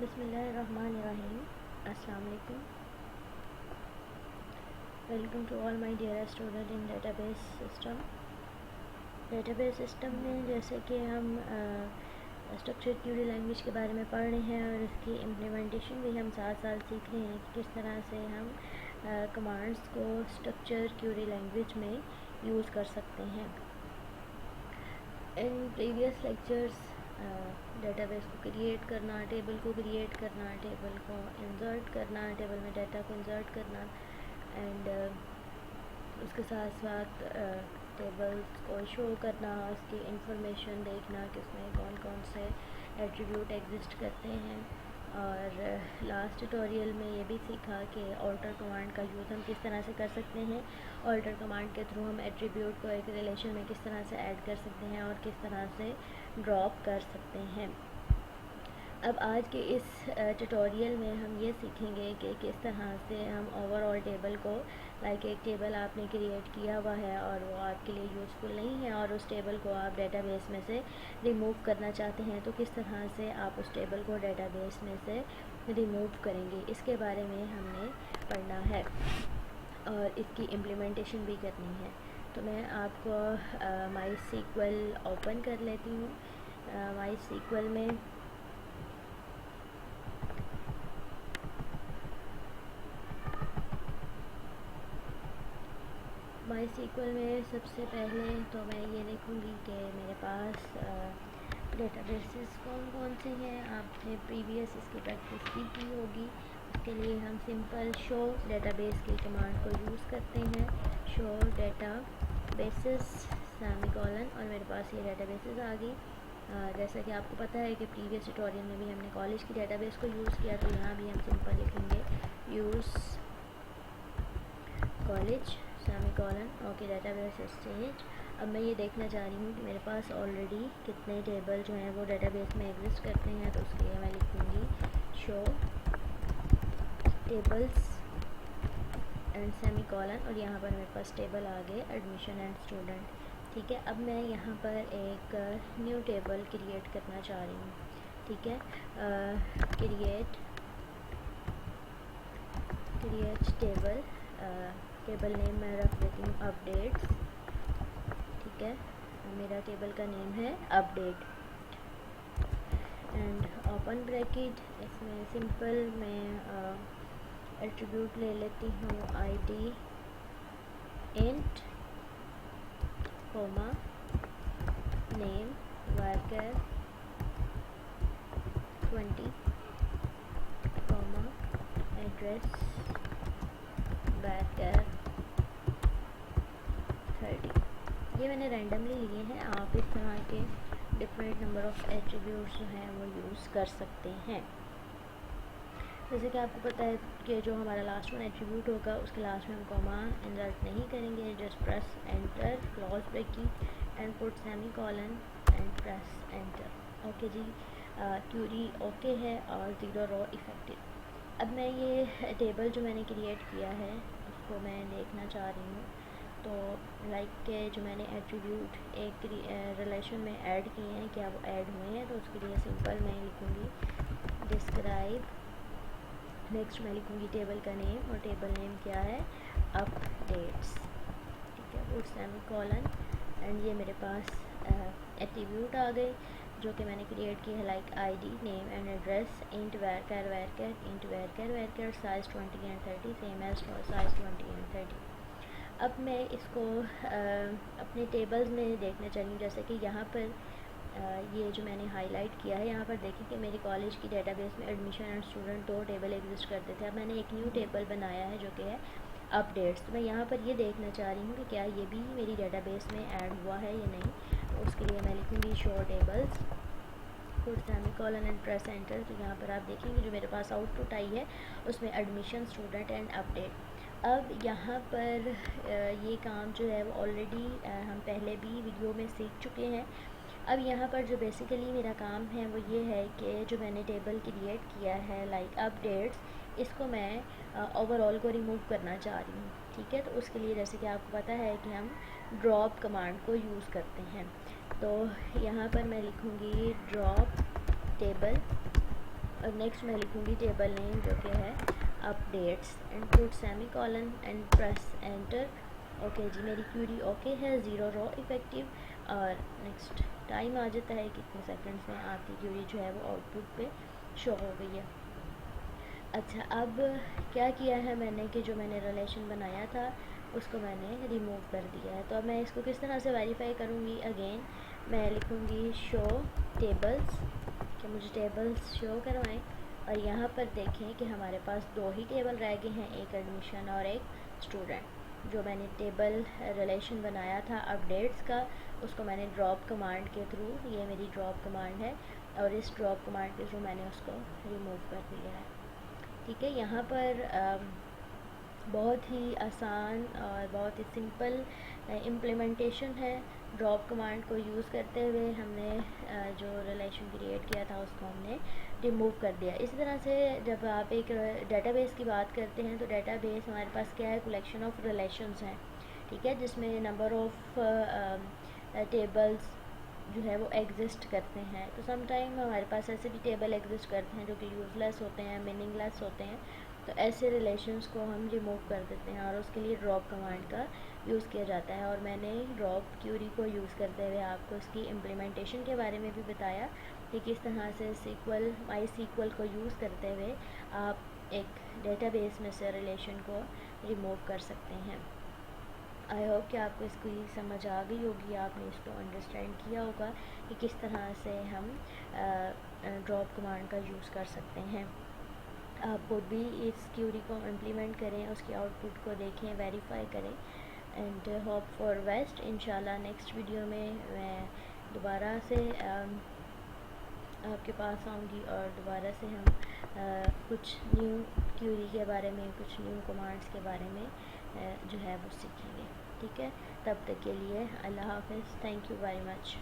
बिस्मिल्लाहिर्रहमानिर्रहीम। अस्सलाम वालेकुम। Welcome to all my dear student in database system. Database system में जैसे कि हम स्ट्रक्चर्ड क्वेरी लैंग्वेज के बारे में पढ़ रहे हैं और इसकी इम्प्लीमेंटेशन भी हम साथ साथ सीख रहे हैं कि किस तरह से हम कमांड्स को स्ट्रक्चर्ड क्वेरी लैंग्वेज में यूज़ कर सकते हैं। इन प्रीवियस लेक्चर्स डेटाबेस को क्रिएट करना, टेबल को क्रिएट करना, टेबल को इंसर्ट करना, टेबल में डाटा को इंसर्ट करना एंड उसके साथ साथ टेबल्स को शो करना, उसकी इंफॉर्मेशन देखना कि उसमें कौन कौन से एट्रीब्यूट एग्जिस्ट करते हैं। और लास्ट ट्यूटोरियल में ये भी सीखा कि ऑल्टर कमांड का यूज़ हम किस तरह से कर सकते हैं। ऑल्टर कमांड के थ्रू हम एट्रीब्यूट को एक रिलेशन में किस तरह से ऐड कर सकते हैं और किस तरह से ड्रॉप कर सकते हैं। अब आज के इस ट्यूटोरियल में हम ये सीखेंगे कि किस तरह से हम ओवरऑल टेबल को, लाइक एक टेबल आपने क्रिएट किया हुआ है और वो आपके लिए यूज़फुल नहीं है और उस टेबल को आप डेटाबेस में से रिमूव करना चाहते हैं, तो किस तरह से आप उस टेबल को डेटाबेस में से रिमूव करेंगे, इसके बारे में हमने पढ़ना है और इसकी इम्प्लीमेंटेशन भी करनी है। तो मैं आपको माई सीक्वल ओपन कर लेती हूँ। माई सीक्वल में माई सीक्वल में सबसे पहले तो मैं ये देखूँगी कि मेरे पास डेटाबेसेस कौन कौन से हैं। आपने प्रीवियस इसकी प्रैक्टिस की होगी। उसके लिए हम सिंपल शो डेटाबेस की कमांड को यूज़ करते हैं। शो डेटाबेसेस सेमीकोलन और मेरे पास ये डेटाबेसेस आ गई। जैसा कि आपको पता है कि प्रीवियस ट्यूटोरियल में भी हमने कॉलेज की डेटाबेस को यूज़ किया, तो यहाँ भी हम सिंपल लिखेंगे use college semicolon. Okay, database stage. अब मैं ये देखना चाह रही हूँ कि मेरे पास ऑलरेडी कितने टेबल जो हैं वो डेटाबेस में एग्जिस्ट करते हैं, तो उसके लिए मैं लिखूँगी शो टेबल्स एंड सेमीकोलन और यहाँ पर मेरे पास टेबल आ गए एडमिशन एंड स्टूडेंट। ठीक है, अब मैं यहाँ पर एक न्यू टेबल क्रिएट करना चाह रही हूँ। ठीक है, क्रिएट टेबल। टेबल नेम मैं रख देती हूँ अपडेट्स। ठीक है, मेरा टेबल का नेम है अपडेट एंड ओपन ब्रैकेट। इसमें सिंपल मैं एट्रीब्यूट ले लेती हूँ ID int comma name varchar 20 comma address varchar 30। ये मैंने रैंडमली लिए हैं। आप इस तरह के डिफरेंट नंबर ऑफ़ एट्रीब्यूट्स जो हैं वो यूज़ कर सकते हैं। जैसे कि आपको पता है कि जो हमारा लास्ट वन एट्रीब्यूट होगा उसके लास्ट में हम कॉमा इंसर्ट नहीं करेंगे। Just press enter, close bracket and put semicolon and press enter. Okay जी, क्यूरी ओके है और 0 रो इफेक्टिव। अब मैं ये टेबल जो मैंने क्रिएट किया है उसको मैं देखना चाह रही हूँ। तो लाइक के जो मैंने एट्रीब्यूट एक रिलेशन में ऐड किए हैं, क्या वो ऐड हुए हैं, तो उसके लिए सिंपल मैं लिखूँगी डिस्क्राइब। नेक्स्ट मैं लिखूँगी टेबल का नेम और टेबल नेम क्या है अपडेट्स। ठीक है, पुट सेमीकोलन एंड ये मेरे पास एट्रीब्यूट आ गए जो कि मैंने क्रिएट की है, like ID name and address int varchar int varchar size 20 and 30 same as size 20 and 30। अब मैं इसको अपने टेबल्स में देखना चाहिए। जैसे कि यहाँ पर ये जो मैंने हाईलाइट किया है, यहाँ पर देखें कि मेरी कॉलेज की डेटाबेस में admission and student 2 table exist करते थे। अब मैंने एक न्यू टेबल बनाया है जो कि है अपडेट्स। तो मैं यहाँ पर ये देखना चाह रही हूँ कि क्या ये भी मेरी डेटाबेस में ऐड हुआ है या नहीं। तो उसके लिए मैं लिखूँगी show tables, put semicolon and press enter. तो यहाँ पर आप देखेंगे जो मेरे पास आउटपुट आई है उसमें एडमिशन स्टूडेंट एंड अपडेट। अब यहाँ पर ये काम जो है वो ऑलरेडी हम पहले भी वीडियो में सीख चुके हैं। अब यहाँ पर जो बेसिकली मेरा काम है वो ये है कि जो मैंने टेबल क्रिएट किया है लाइक अपडेट्स, इसको मैं ओवरऑल को रिमूव करना चाह रही हूँ। ठीक है, तो उसके लिए जैसे कि आपको पता है कि हम ड्रॉप कमांड को यूज़ करते हैं। तो यहाँ पर मैं लिखूँगी ड्रॉप टेबल और नेक्स्ट मैं लिखूँगी टेबल नेम जो कि है updates and put semicolon and press enter. Okay जी, मेरी क्यूरी ओके है, 0 रो इफ़ेक्टिव। और नेक्स्ट टाइम आ जाता है कितने सेकंड्स में आपकी क्यूरी जो है वो आउटपुट पे शो हो गई है। अच्छा, अब क्या किया है मैंने कि जो मैंने रिलेशन बनाया था उसको मैंने रिमूव कर दिया है। तो अब मैं इसको किस तरह से वेरीफाई करूँगी? अगेन मैं लिखूँगी शो टेबल्स कि मुझे टेबल्स शो करवाएं, और यहाँ पर देखें कि हमारे पास 2 ही टेबल रह गए हैं, एक एडमिशन और एक स्टूडेंट। जो मैंने टेबल रिलेशन बनाया था अपडेट्स का, उसको मैंने ड्रॉप कमांड के थ्रू, ये मेरी ड्रॉप कमांड है, और इस ड्रॉप कमांड के थ्रू मैंने उसको रिमूव कर दिया है। ठीक है, यहाँ पर बहुत ही आसान और बहुत ही सिंपल इम्प्लीमेंटेशन है। ड्रॉप कमांड को यूज़ करते हुए हमने जो रिलेशन क्रिएट किया था उसको हमने रिमूव कर दिया। इसी तरह से जब आप एक डेटाबेस की बात करते हैं तो डेटाबेस हमारे पास क्या है? कलेक्शन ऑफ रिलेशंस हैं, ठीक है, जिसमें नंबर ऑफ टेबल्स जो है वो एग्जिस्ट करते हैं। तो समटाइम हमारे पास ऐसे भी टेबल एग्जिस्ट करते हैं जो कि यूज़लेस होते हैं, मीनिंगलेस होते हैं। तो ऐसे रिलेशंस को हम रिमूव कर देते हैं और उसके लिए ड्रॉप कमांड का यूज़ किया जाता है। और मैंने ड्रॉप क्यूरी को यूज़ करते हुए आपको इसकी इम्प्लीमेंटेशन के बारे में भी बताया कि किस तरह से सीक्वल माई सीक्वल को यूज़ करते हुए आप एक डेटाबेस में से रिलेशन को रिमूव कर सकते हैं। आई होप कि आपको इसकी समझ आ गई होगी, आपने इसको अंडरस्टैंड किया होगा कि किस तरह से हम ड्रॉप कमांड का यूज़ कर सकते हैं। आप खुद भी इस क्यूरी को इम्प्लीमेंट करें, उसके आउटपुट को देखें, वेरीफाई करें, एंड होप फॉर बेस्ट। इंशाल्लाह नेक्स्ट वीडियो में मैं दोबारा से आपके पास आऊँगी और दोबारा से हम कुछ न्यू क्यूरी के बारे में, कुछ न्यू कमांड्स के बारे में जो है वो सीखेंगे। ठीक है, तब तक के लिए अल्लाह हाफ़िज़, थैंक यू वेरी मच।